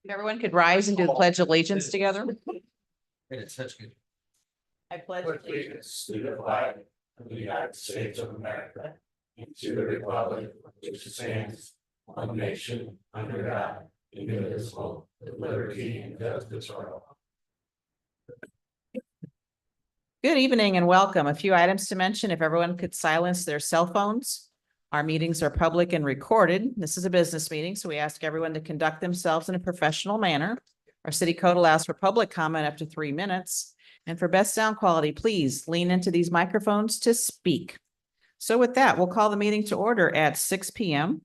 Everyone could rise and do the Pledge of Allegiance together. It's such good. I pledge allegiance to the flag of the United States of America, and to the republic which stands one nation under God, indivisible, with liberty and justice for all. Good evening and welcome. A few items to mention. If everyone could silence their cell phones. Our meetings are public and recorded. This is a business meeting, so we ask everyone to conduct themselves in a professional manner. Our city code allows for public comment up to 3 minutes. And for best sound quality, please lean into these microphones to speak. So with that, we'll call the meeting to order at 6 p.m.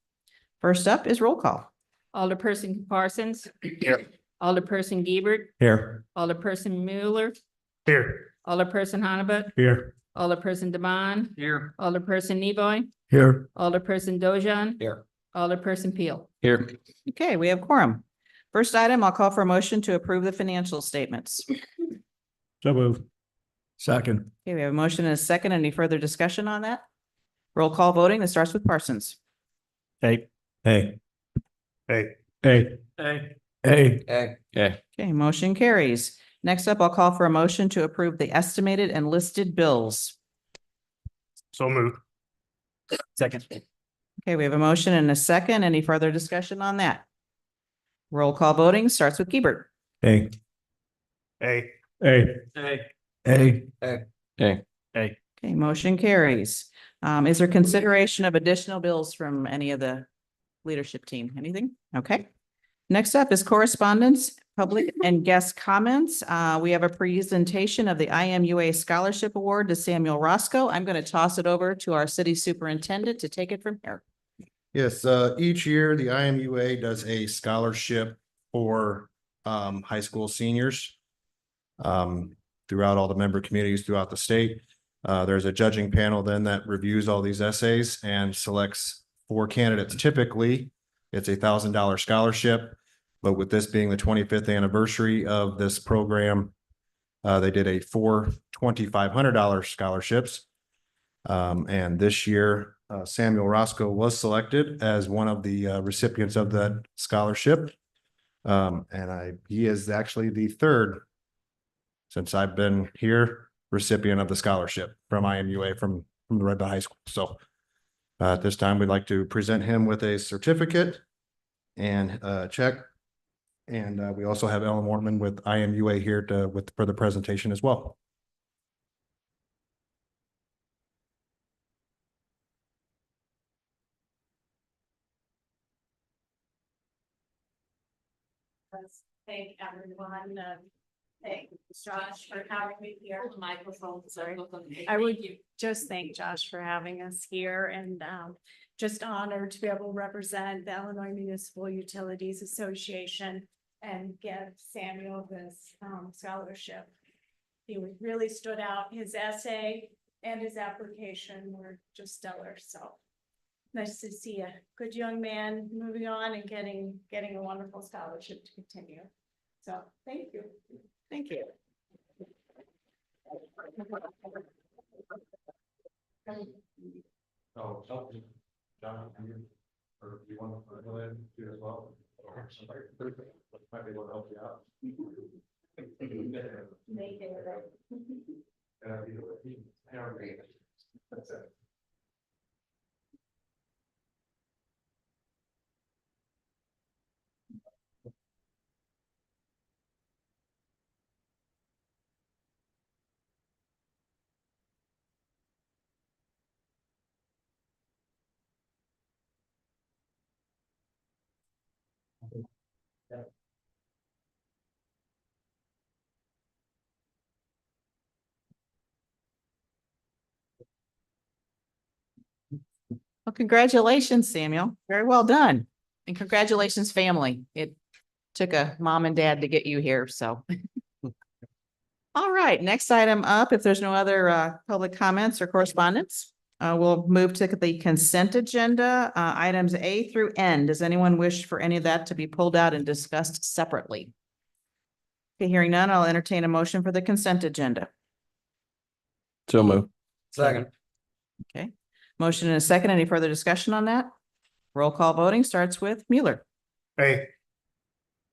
First up is roll call. Alderperson Parsons. Here. Alderperson Giebert. Here. Alderperson Mueller. Here. Alderperson Honabut. Here. Alderperson Devon. Here. Alderperson Nevoy. Here. Alderperson Dojan. Here. Alderperson Peel. Here. Okay, we have quorum. First item, I'll call for a motion to approve the financial statements. So move. Second. Okay, we have a motion and a second. Any further discussion on that? Roll call voting. That starts with Parsons. Hey. Hey. Hey. Hey. Hey. Hey. Hey. Yeah. Okay, motion carries. Next up, I'll call for a motion to approve the estimated and listed bills. So move. Second. Okay, we have a motion and a second. Any further discussion on that? Roll call voting starts with Giebert. Hey. Hey. Hey. Hey. Hey. Hey. Hey. Okay, motion carries. Is there consideration of additional bills from any of the leadership team? Anything? Okay. Next up is correspondence, public and guest comments. We have a presentation of the IMUA Scholarship Award to Samuel Roscoe. I'm going to toss it over to our city superintendent to take it from here. Yes, each year the IMUA does a scholarship for high school seniors throughout all the member communities throughout the state. There's a judging panel then that reviews all these essays and selects 4 candidates. Typically, it's $1,000 scholarship, but with this being the 25th anniversary of this program, they did 4 $2,500 scholarships. And this year, Samuel Roscoe was selected as one of the recipients of that scholarship. He is actually the 3rd since I've been here recipient of the scholarship from IMUA from the Red Bell High School. So at this time, we'd like to present him with a certificate and a check. And we also have Ellen Warman with IMUA here for the presentation as well. Thank everyone. Thank Josh for having me here. Microphone, sorry. I would just thank Josh for having us here and just honored to be able to represent the Illinois Municipal Utilities Association and give Samuel this scholarship. He really stood out. His essay and his application were just stellar. So nice to see a good young man moving on and getting a wonderful scholarship to continue. So thank you. Thank you. Oh, John, or you want to go ahead and do as well? Or somebody might be able to help you out. Make it right. That's it. Well, congratulations, Samuel. Very well done. And congratulations, family. It took a mom and dad to get you here, so. All right, next item up, if there's no other public comments or correspondence, we'll move to the consent agenda, items A through N. Does anyone wish for any of that to be pulled out and discussed separately? Okay, hearing none, I'll entertain a motion for the consent agenda. So move. Second. Okay, motion and a second. Any further discussion on that? Roll call voting starts with Mueller. Hey.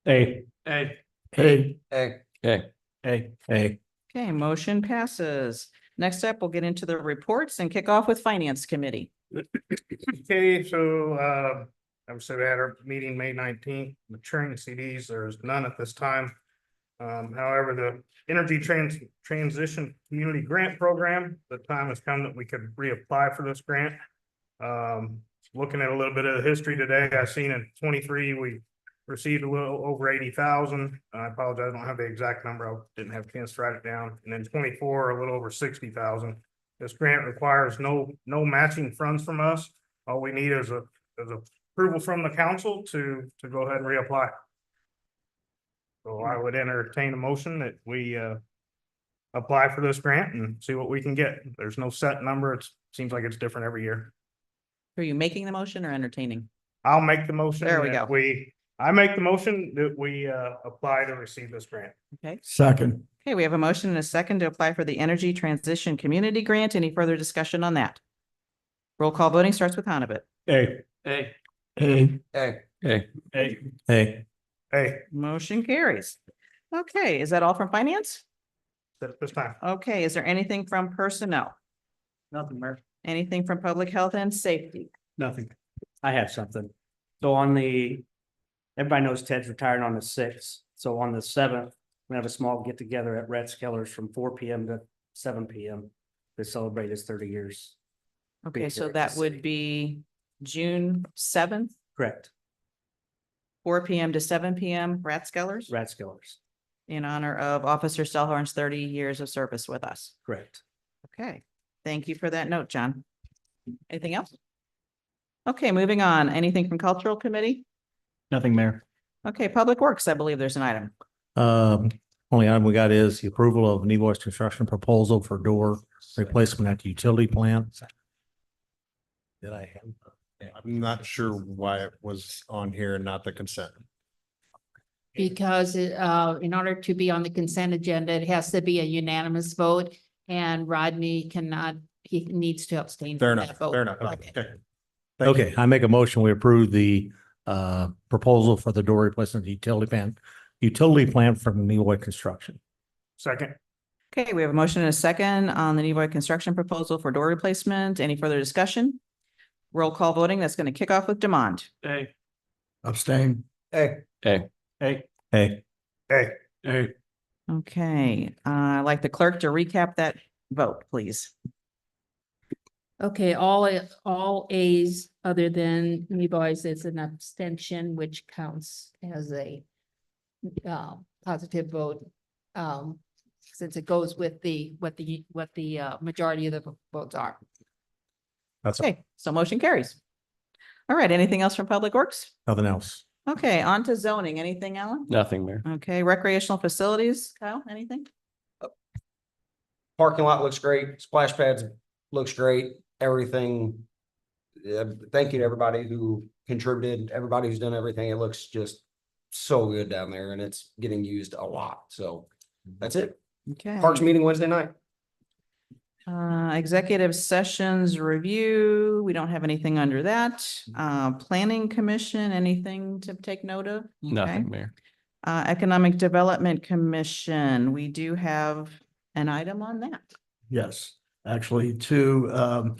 Hey. Hey. Hey. Hey. Okay. Hey. Hey. Okay, motion passes. Next up, we'll get into the reports and kick off with Finance Committee. Okay, so, obviously we had our meeting May 19th, maturing CDs, there's none at this time. However, the Energy Transition Community Grant Program, the time has come that we could reapply for this grant. Looking at a little bit of the history today, I seen in 23, we received a little over 80,000. I apologize, I don't have the exact number, I didn't have a chance to write it down. And then 24, a little over 60,000. This grant requires no matching funds from us. All we need is a approval from the council to go ahead and reapply. So I would entertain a motion that we apply for this grant and see what we can get. There's no set number. It seems like it's different every year. Are you making the motion or entertaining? I'll make the motion. There we that go. I make the motion that we apply to receive this grant. Okay. Second. Okay, we have a motion and a second to apply for the Energy Transition Community Grant. Any further discussion on that? Roll call voting starts with Hannabit. Hey. Hey. Hey. Hey. Hey. Hey. Hey. Hey, Motion carries. Okay, is that all from Finance? at this time. Okay, is there anything from Personnel? Nothing, Mayor. Anything from Public Health and Safety? Nothing. I have something. So everybody knows Ted's retiring on the 6th. So on the 7th, we have a small get together at Rathskeller's from 4 PM to 7 PM to celebrate his 30 years. Okay, Being so here at that the would city. be June 7th, Correct. 4 PM to 7 PM, Rathskeller's, Rathskeller's. in honor of Officer Stelhorn's 30 years of service with us. Correct. Okay, thank you for that note, John. Anything else? Okay, moving on. Anything from Cultural Committee? Nothing, Mayor. Okay, Public Works, I believe there's an item. Only item we got is the approval of Nevoi's construction proposal for door replacement at the utility plant. Did I have? I'm not sure why it was on here and not the consent. Because in order to be on the consent agenda, it has to be a unanimous vote and Rodney he needs to abstain. Fair from enough, that vote. fair enough. Okay. Okay. Thank you. Okay, I make a motion, we approve the proposal for the door replacement utility plant from Nevoi Construction. Second. Okay, we have a motion and a second on the Nevoy construction proposal for door replacement. Any further discussion? Roll call voting. That's going to kick off with Demond. Hey. Abstain. Hey. Hey. Hey, Hey, Hey. Okay, I'd like the clerk to recap that vote, please. Okay, all A's other than me boys is an abstention, which counts as a positive vote. Since it goes with what the majority of the votes are. that's Okay, so motion carries. All right, anything else from Public Works? nothing else. Okay, on to zoning. Anything, Alan? Nothing, Mayor. Okay, recreational facilities, Kyle, anything? Parking lot looks great. Splash pads looks great. Everything. Thank you to everybody who contributed, everybody who's done everything. It looks just so good down there and it's getting used a lot. So that's it. Okay. Parks meeting Wednesday night. Executive sessions review, we don't have anything under that. Planning Commission, anything to take note of? Okay. Nothing, Mayor. Economic Development Commission, we do have an item on that. Yes, actually, the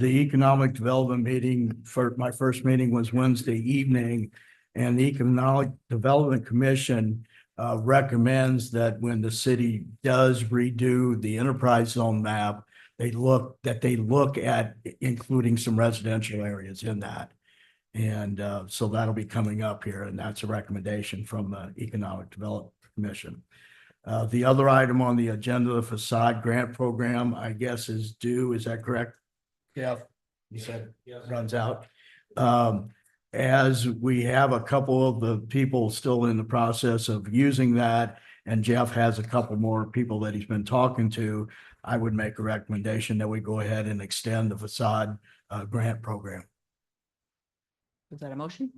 economic development meeting my first meeting was Wednesday evening. And the Economic Development Commission recommends that when the city does redo the enterprise zone map, they look at including some residential areas in that. And so that'll be coming up here, and that's a recommendation from the Economic Development Commission. The other item on the agenda, the facade grant program, I guess is due. Is that correct? Yeah, you said runs out. As we have a couple of the people still in the process of using that, and Jeff has a couple more people that he's been talking to, I would make a recommendation that we go ahead and extend the facade grant program. Is that a motion?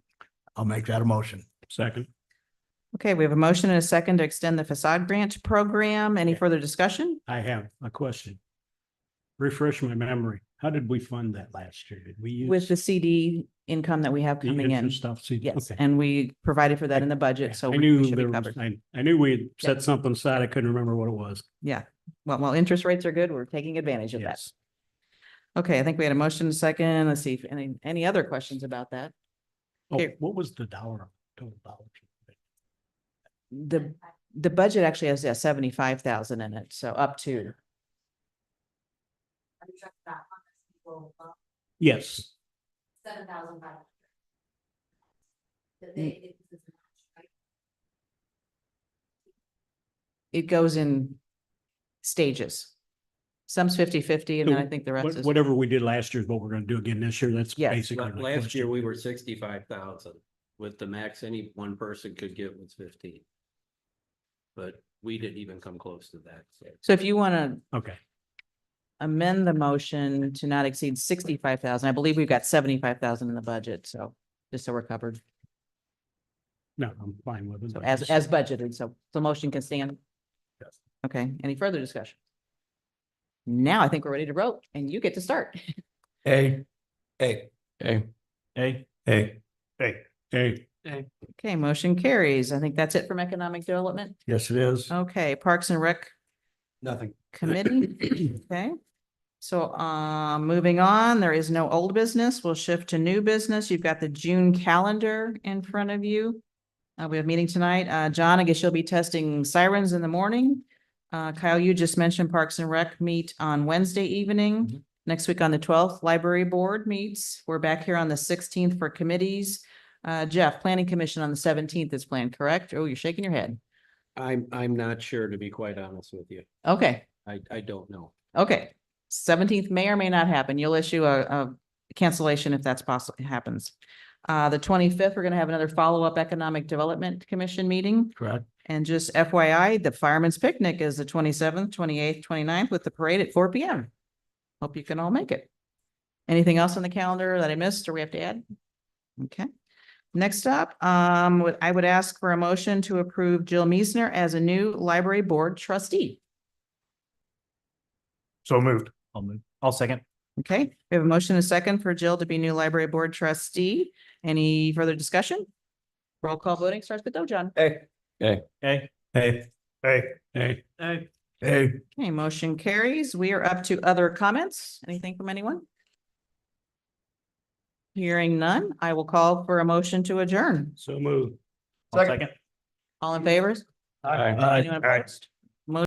I'll make that a motion. Second. Okay, we have a motion and a second to extend the facade grant program. Any further discussion? I have a question. Refresh my memory. How did we fund that last year? Did we use? With the CD income that we have the coming in. interest Stuff, see, Yes, okay. and we provided for that in the budget, so I we knew should there be was, covered. I knew we had set something aside. I couldn't remember what it was. Yeah, well, interest rates are good. We're taking advantage of that. Yes. Okay, I think we had a motion and a second. Let's see if any other questions about that. Oh, Okay. what was the total dollars? The budget actually has 75,000 in it, so up to. Yes, It goes in stages. Some's 50-50, and then I So think the rest is. whatever we did last year is what we're gonna do again this year. That's Yes. basically. my Last year, question. we were 65,000 with the max any one person could get was 15. But we didn't even come close to that, so. So if you want to Okay, amend the motion to not exceed 65,000, I believe we've got 75,000 in the budget, so just so we're covered. no, I'm fine with it. So but as just- budgeted, so the motion can stand. Yes. Okay, any further discussion? Now I think we're ready to vote and you get to start. Hey. Hey. Hey, hey, hey, hey. Okay, motion carries. I think that's it from economic development. Yes, it is. Okay, Parks and Rec Nothing. Committee. Okay. So, moving on, there is no old business. We'll shift to new business. You've got the June calendar in front of you. We have a meeting tonight. John, I guess you'll be testing sirens in the morning. Kyle, you just mentioned Parks and Rec meet on Wednesday evening. Next week on the 12th, Library Board meets. We're back here on the 16th for committees. Jeff, Planning Commission on the 17th is planned, correct? Oh, you're shaking your head. I'm not sure, to be quite honest with you. Okay, I don't know. okay. 17th may or may not happen. You'll issue a cancellation if that's possible, happens. The 25th, we're gonna have another follow-up Economic Development Commission meeting. Correct. And just FYI, the Fireman's Picnic is the 27th, 28th, 29th with the parade at 4 PM. Hope you can all make it. Anything else on the calendar that I missed or we have to add? Okay. Next up, I would ask for a motion to approve Jill Meisner as a new library board trustee. So moved. I'll second. Okay, we have a motion and a second for Jill to be new library board trustee. Any further discussion? Roll call voting starts with John. Hey. Hey, hey, Hey. hey, hey. Hey. Okay, motion carries. We are up to other comments. Anything from anyone? Hearing none, I will call for a motion to adjourn. So moved. Second. All in favor? Aye. Anyone opposed?